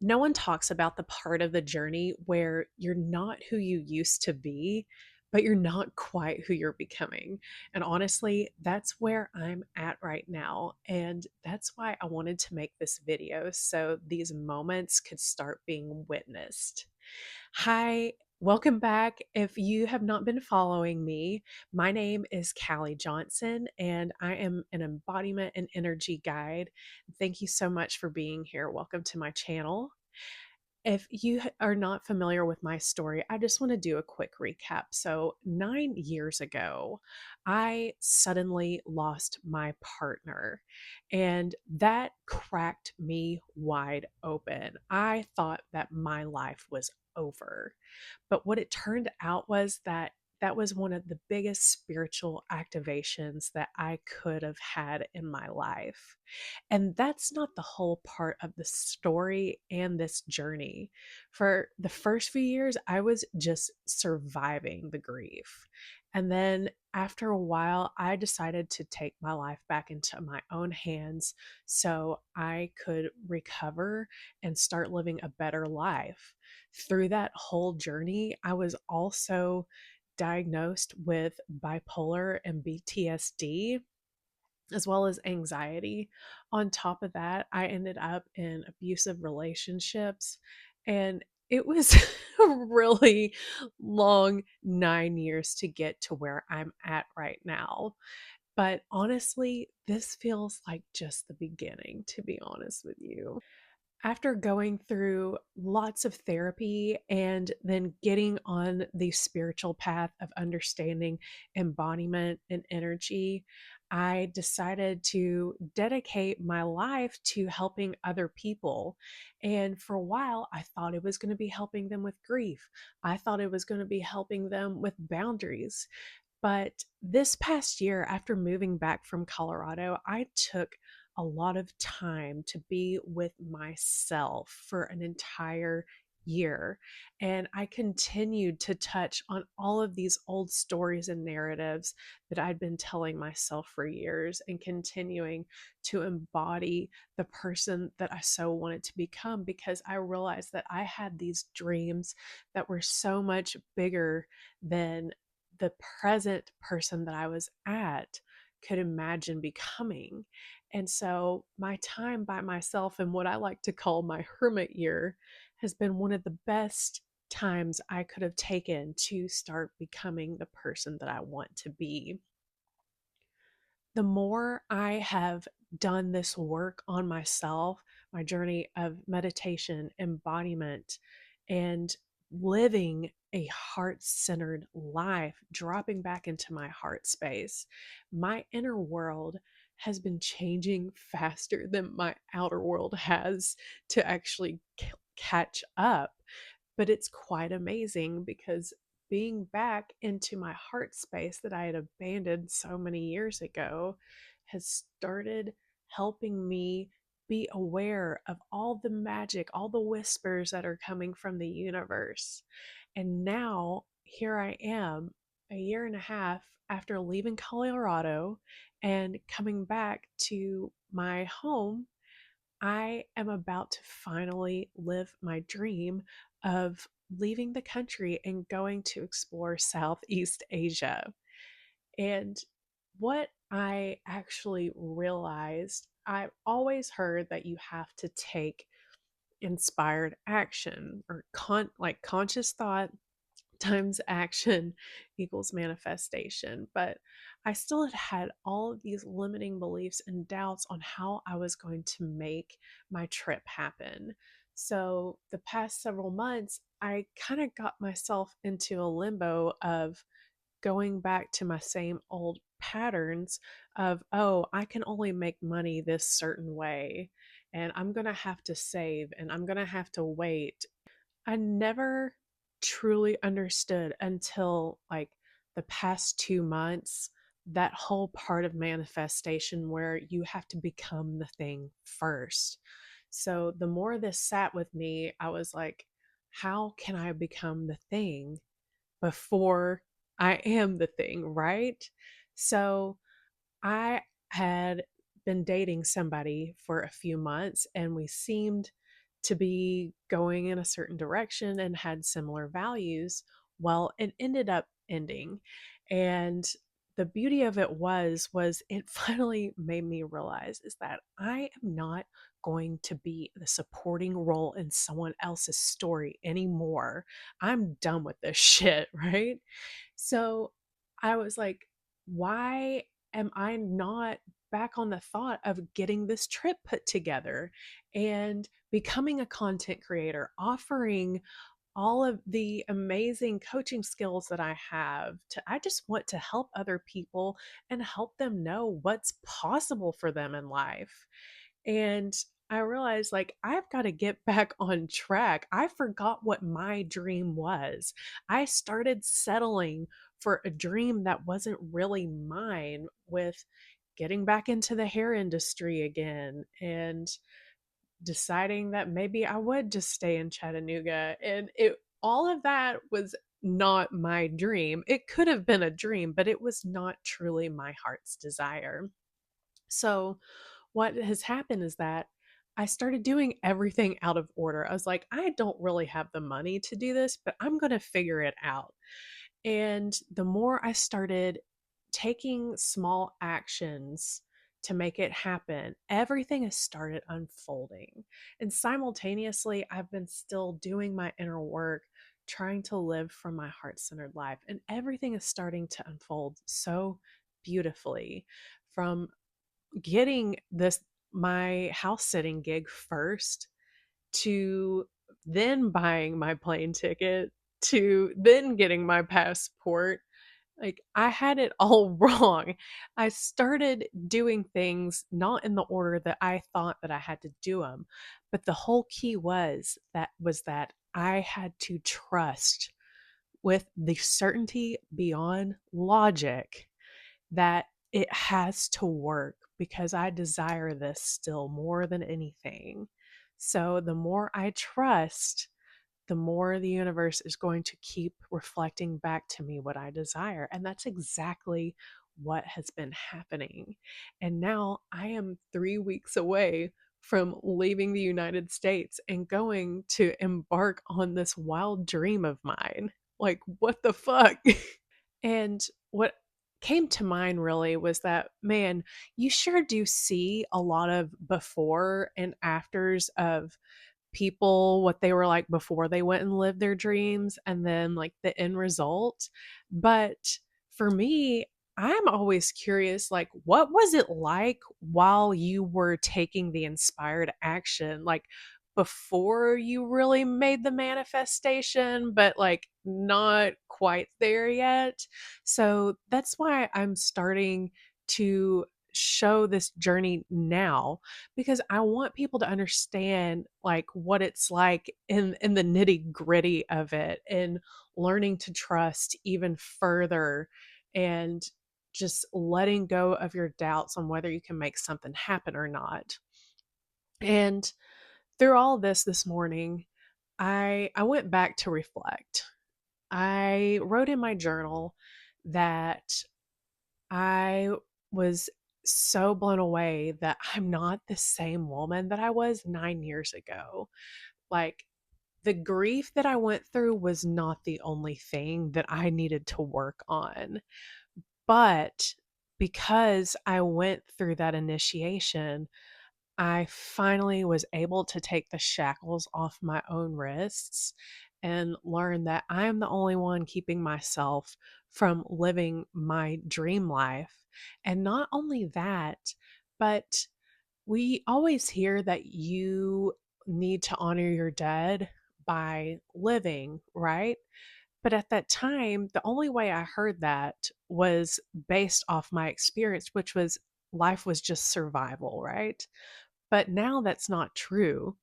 No one talks about the part of the journey where you're not who you used to be, but you're not quite who you're becoming. And honestly, that's where I'm at right now. And that's why I wanted to make this video so these moments could start being witnessed. Hi, welcome back. If you have not been following me, my name is Callie Johnson, and I am an embodiment and energy guide. Thank you so much for being here. Welcome to my channel. If you are not familiar with my story, I just want to do a quick recap. So, 9 years ago, I suddenly lost my partner, and that cracked me wide open. I thought that my life was over. But what it turned out was that that was one of the biggest spiritual activations that I could have had in my life. And that's not the whole part of the story and this journey. For the first few years, I was just surviving the grief. And then after a while, I decided to take my life back into my own hands so I could recover and start living a better life. Through that whole journey, I was also diagnosed with bipolar and PTSD as well as anxiety. On top of that, I ended up in abusive relationships, and it was a really long 9 years to get to where I'm at right now. But honestly, this feels like just the beginning, to be honest with you. After going through lots of therapy and then getting on the spiritual path of understanding embodiment and energy, I decided to dedicate my life to helping other people. And for a while, I thought it was going to be helping them with grief. I thought it was going to be helping them with boundaries. But this past year, after moving back from Colorado, I took a lot of time to be with myself for an entire year. And I continued to touch on all of these old stories and narratives that I'd been telling myself for years and continuing to embody the person that I so wanted to become because I realized that I had these dreams that were so much bigger than the present person that I was at could imagine becoming. And so my time by myself and what I like to call my hermit year has been one of the best times I could have taken to start becoming the person that I want to be. The more I have done this work on myself, my journey of meditation, embodiment, and living a heart centered life, dropping back into my heart space, my inner world has been changing faster than my outer world has to actually catch up. But it's quite amazing because being back into my heart space that I had abandoned so many years ago has started helping me be aware of all the magic, all the whispers that are coming from the universe. And now here I am, a year and a half after leaving Colorado and coming back to my home. I am about to finally live my dream of leaving the country and going to explore Southeast Asia. And what I actually realized, I've always heard that you have to take inspired action or like conscious thought times action equals manifestation. But I still had all of these limiting beliefs and doubts on how I was going to make my trip happen. So the past several months, I kind of got myself into a limbo of going back to my same old patterns of, oh, I can only make money this certain way. And I'm going to have to save and I'm going to have to wait. I never truly understood until like the past 2 months that whole part of manifestation where you have to become the thing first. So the more this sat with me, I was like, how can I become the thing before I am the thing, right? So I had been dating somebody for a few months and we seemed to be going in a certain direction and had similar values. Well, it ended up ending. And the beauty of it was it finally made me realize is that I am not going to be the supporting role in someone else's story anymore. I'm done with this shit, right? So I was like, why am I not back on the thought of getting this trip put together and becoming a content creator, offering all of the amazing coaching skills that I have to I just want to help other people and help them know what's possible for them in life. And I realized like I've got to get back on track. I forgot what my dream was. I started settling for a dream that wasn't really mine with getting back into the hair industry again and deciding that maybe I would just stay in Chattanooga. And it all of that was not my dream. It could have been a dream, but it was not truly my heart's desire. So what has happened is that I started doing everything out of order. I was like, I don't really have the money to do this, but I'm going to figure it out. And the more I started taking small actions to make it happen, everything has started unfolding. And simultaneously, I've been still doing my inner work, trying to live from my heart centered life. And everything is starting to unfold so beautifully from getting this my house sitting gig first to then buying my plane ticket to then getting my passport. Like I had it all wrong. I started doing things not in the order that I thought that I had to do them, but the whole key was that I had to trust with the certainty beyond logic that it has to work because I desire this still more than anything. So the more I trust, the more the universe is going to keep reflecting back to me what I desire. And that's exactly what has been happening. And now I am 3 weeks away from leaving the United States and going to embark on this wild dream of mine. Like, what the fuck? And what came to mind really was that, man, you sure do see a lot of before and afters of people, what they were like before they went and lived their dreams, and then like the end result. But for me, I'm always curious, like, what was it like while you were taking the inspired action? Like, before you really made the manifestation, but like not quite there yet. So that's why I'm starting to show this journey now because I want people to understand like what it's like in the nitty-gritty of it and learning to trust even further and just letting go of your doubts on whether you can make something happen or not. And through all this morning, I went back to reflect. I wrote in my journal that I was so blown away that I'm not the same woman that I was 9 years ago. Like, the grief that I went through was not the only thing that I needed to work on. But because I went through that initiation, I finally was able to take the shackles off my own wrists and learn that I'm the only one keeping myself from living my dream life. And not only that, but we always hear that you need to honor your dead by living, right? But at that time, the only way I heard that was based off my experience, which was life was just survival, right? But now that's not true.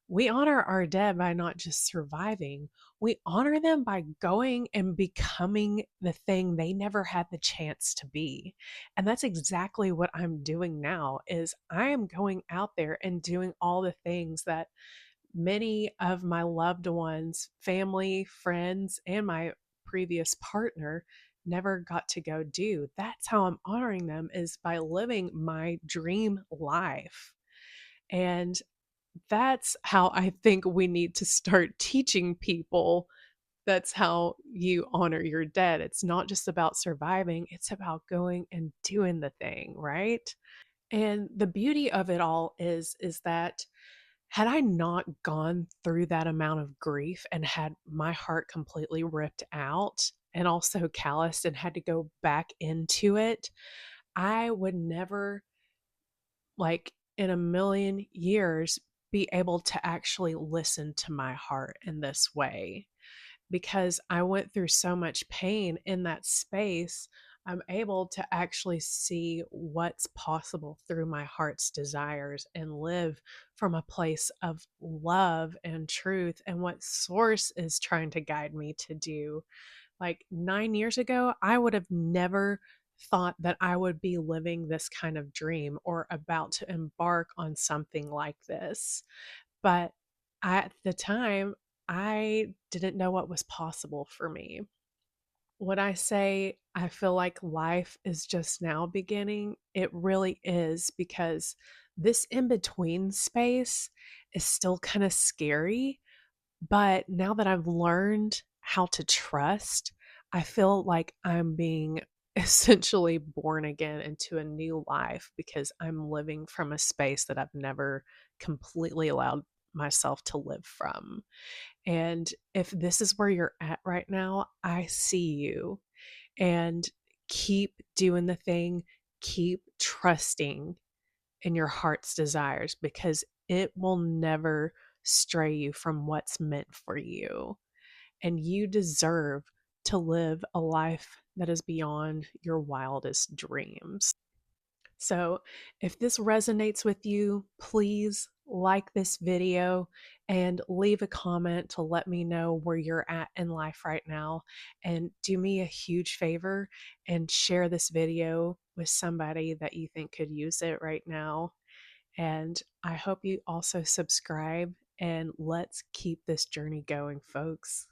We honor our dead by not just surviving, we honor them by going and becoming the thing they never had the chance to be. And that's exactly what I'm doing now is I am going out there and doing all the things that many of my loved ones, family, friends, and my previous partner never got to go do. That's how I'm honoring them is by living my dream life. And that's how I think we need to start teaching people. That's how you honor your dead. It's not just about surviving, it's about going and doing the thing, right? And the beauty of it all is that had I not gone through that amount of grief and had my heart completely ripped out and also calloused and had to go back into it, I would never, like, in a million years, be able to actually listen to my heart in this way. Because I went through so much pain in that space, I'm able to actually see what's possible through my heart's desires and live from a place of love and truth and what source is trying to guide me to do. Like 9 years ago, I would have never thought that I would be living this kind of dream or about to embark on something like this. But at the time, I didn't know what was possible for me. When I say I feel like life is just now beginning, it really is, because this in between space is still kind of scary. But now that I've learned how to trust, I feel like I'm being essentially born again into a new life because I'm living from a space that I've never completely allowed myself to live from. And if this is where you're at right now, I see you. And keep doing the thing, keep trusting in your heart's desires, because it will never stray you from what's meant for you. And you deserve to live a life that is beyond your wildest dreams. So, if this resonates with you, please like this video and leave a comment to let me know where you're at in life right now. And do me a huge favor and share this video with somebody that you think could use it right now. And I hope you also subscribe, and let's keep this journey going, folks.